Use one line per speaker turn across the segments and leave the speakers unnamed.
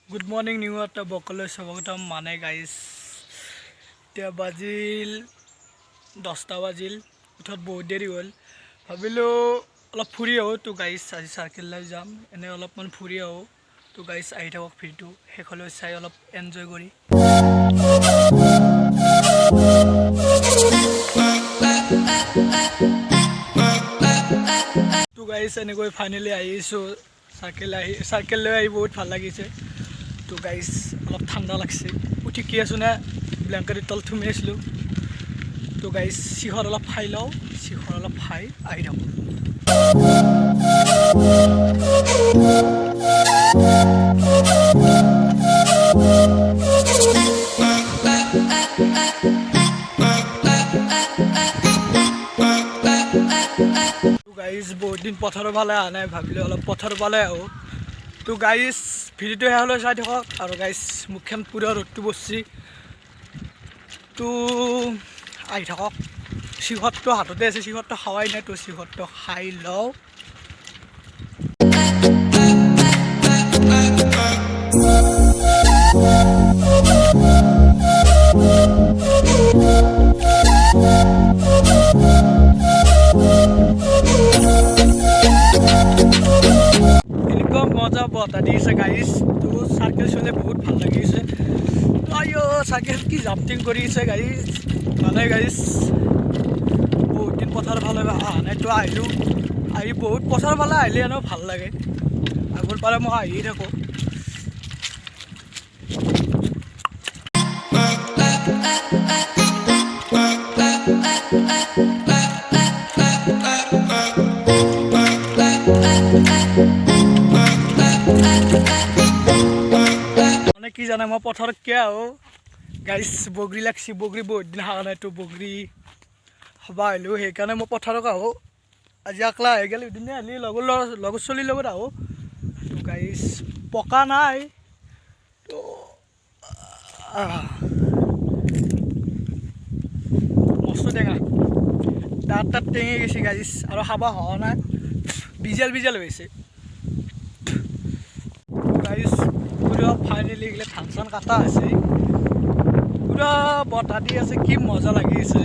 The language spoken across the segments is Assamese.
গুড মৰ্নিং নিউ এটা বকলৈ স্বাগতম মানে গাইজ এতিয়া বাজিল 10টা বাজিল উঠাত বহুত দেৰি হ'ল ভাবিলোঁ অলপ ফুৰি আহোঁ তো গাইজ আজি চাৰ্কেললৈ যাম এনে অলপমান ফুৰি আহোঁ তো গাইজ আহি থাকক ভিডিঅ'টো শেষলৈ চাই অলপ এনজয় কৰি তো গাইজ এনেকৈ ফাইনেলি আহিছোঁ চাৰ্কেল লৈ আহি বহুত ভাল লাগিছে তো গাইজ অলপ ঠাণ্ডা লাগছে উঠি কি আছোঁ নে ব্লেংকেটৰ তলত সোমাই আছিলোঁ তো গাইজ চিহৰ অলপ খাই লওঁ চিহৰ অলপ খাই আহি থাকোঁ তো গাইজ বহুত দিন পথাৰৰ ফালে অহা নাই ভাবিলোঁ অলপ পথাৰৰ ফালে আহোঁ তো গাইজ ভিডিঅ'টো শেষলৈ চাই থাকক আৰু গাইজ মুখখন পুৰা ৰ'দটো বসছি তো আহি থাকক চিহৰটো হাততে আছে চিহৰটো খাৱাই নাই তো চিহৰটো খাই লওঁ মজা বতাহ দিছে গাইজ তো চাৰ্কেল চলে বহুত ভাল লাগিছে আইঅ চাৰ্কেল কি জাম্পিং কৰিছে গাইজ মানে গাইজ বহুত দিন পথাৰ ফালে অহা নাই তো আহিলোঁ আহি বহুত পথাৰ ফালে আহিলে এনেও ভাল লাগে আগৰ পৰা মই আহিয়ে থাকোঁ মানে কি জানে মই পথাৰত কিয় আহোঁ গাইজ বগৰী লাগছি বগৰী বহুত দিন খোৱা নাই তো বগৰী খাব আহিলোঁ সেইকাৰণে মই পথাৰত আহোঁ আজি একলা আহি গ'লে এদিনে আহিলে লগৰ চলিৰ লগত আহোঁ তো গাইজ পকা নাই তো মস্ত টেঙা তাত টেঙি গৈছে গাইজ আৰু খাব হোৱা নাই বিজেল হৈছে গাইজ পুৰা ফাইনেলি এইগিলা ধান চান কাটা আছে পুৰা বতাহ দি আছে কি মজা লাগি আছে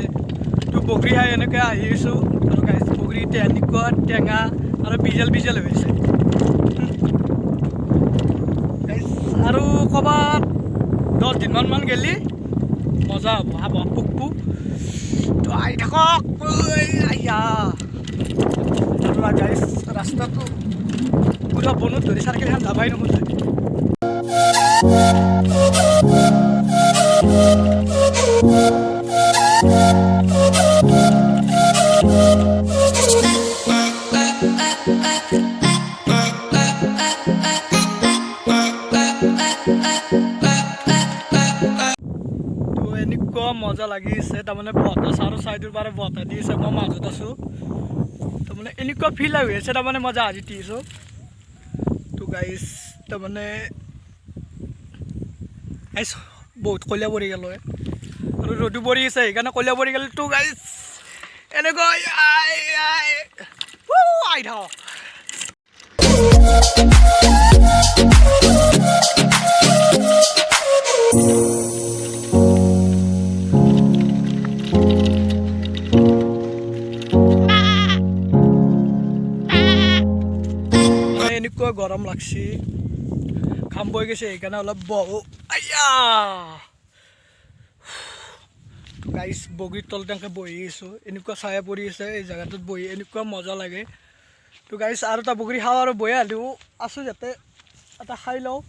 তো বগৰী খাই এনেকৈ আহি আছোঁ আৰু গাইজ বগৰী এনেকুৱা টেঙা আৰু বিজেল হৈছে গাইজ আৰু ক'ৰবাত 10 দিনমান গেলি মজা হ'ব খাব পোকটো তো আহি থাকক আইয়া আৰু গাইজ ৰাস্তাটো পুৰা বনত ধৰি চাৰ্কেলখন যাবাই নোখোজে এনেকুৱা মজা লাগিছে তাৰমানে বতাহ চাৰো চাইডৰ পৰা বতাহ দি আছে মই মাজত আছোঁ তাৰমানে এনেকুৱা ফিল হৈ আছে তাৰমানে মজা আজি দিছোঁ তো গাইজ তাৰমানে গাইজ বহুত কলীয়া পৰি গ'ল আৰু ৰ'দো পৰি আছে সেইকাৰণে কলীয়া পৰি গ'ল তো গাইজ এনেকৈ আহি থাকক এনেকুৱা গৰম লাগছি ঘাম বৈ গৈছে সেইকাৰণে অলপ বহো আইয়া গাইজ বগৰীৰ তলতে এনেকৈ বহি আছোঁ এনেকুৱা ছায়া পৰি আছে এই জেগাটোত বহি এনেকুৱা মজা লাগে তো গাইজ আৰু এটা বগৰী খাওঁ আৰু বহি আহিলোঁ আছোঁ যাতে এটা খাই লওঁ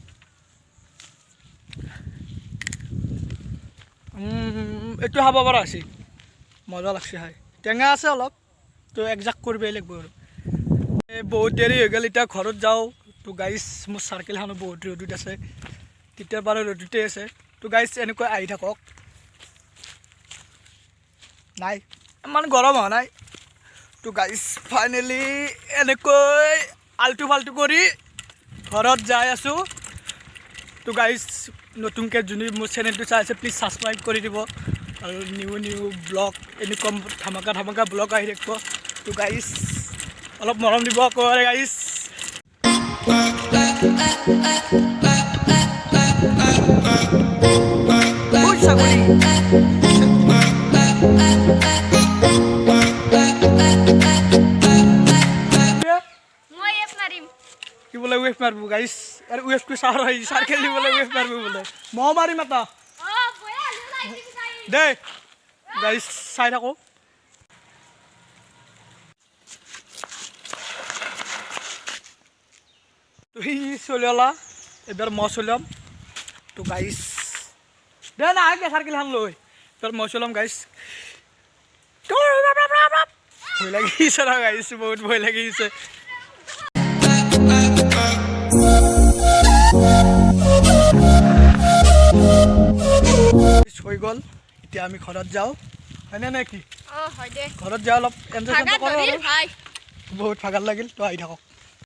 এইটো খাব পৰা হৈছে মজা লাগছে খাই টেঙা আছে অলপ তো একজাক কৰিবই লাগিব আৰু বহুত দেৰি হৈ গ'ল এতিয়া ঘৰত যাওঁ তো গাইজ মোৰ চাৰ্কেলখনো বহুত ৰ'দত আছে তেতিয়াৰ পৰা ৰ'দতে আছে তো গাইজ এনেকৈ আহি থাকক নাই ইমান গৰম হোৱা নাই তো গাইজ ফাইনেলি এনেকৈ আল্টু ফাল্টু কৰি ঘৰত যাই আছোঁ তো গাইজ নতুনকৈ যোনে মোৰ চেনেলটো চাই আছে প্লিজ ছাবস্ক্ৰাইব কৰি দিব আৰু নিউ ব্লগ এনেকুৱা ধামাকা ব্লগ আহি থাকিব তো গাইছ অলপ মৰম দিব কৰে গাইছ কি বলে ওয়েফ মারবো গাইস আর ওয়েফ কো সার হয় সার খেলি বলে ওয়েফ মারবো বলে ম মারি মাতা দে গাইস সাই থাকো তুই চলেলা এবার ম চলাম তো গাইস দে না আগে সার খেলি হান লই এবার ম চলাম গাইস ভয় লাগিছে না গাইস বহুত ভয় লাগিছে হৈ গ'ল এতিয়া আমি ঘৰত যাওঁ হয়নে নে কি ঘৰত যাওঁ অলপ বহুত ভাগৰ লাগিল তো আহি থাকক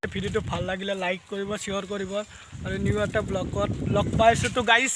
ভিডিঅ'টো ভাল লাগিলে লাইক কৰিব শ্বেয়াৰ কৰিব আৰু নিউ এটা ব্লগত লগ পাইছোঁ তো গাইছ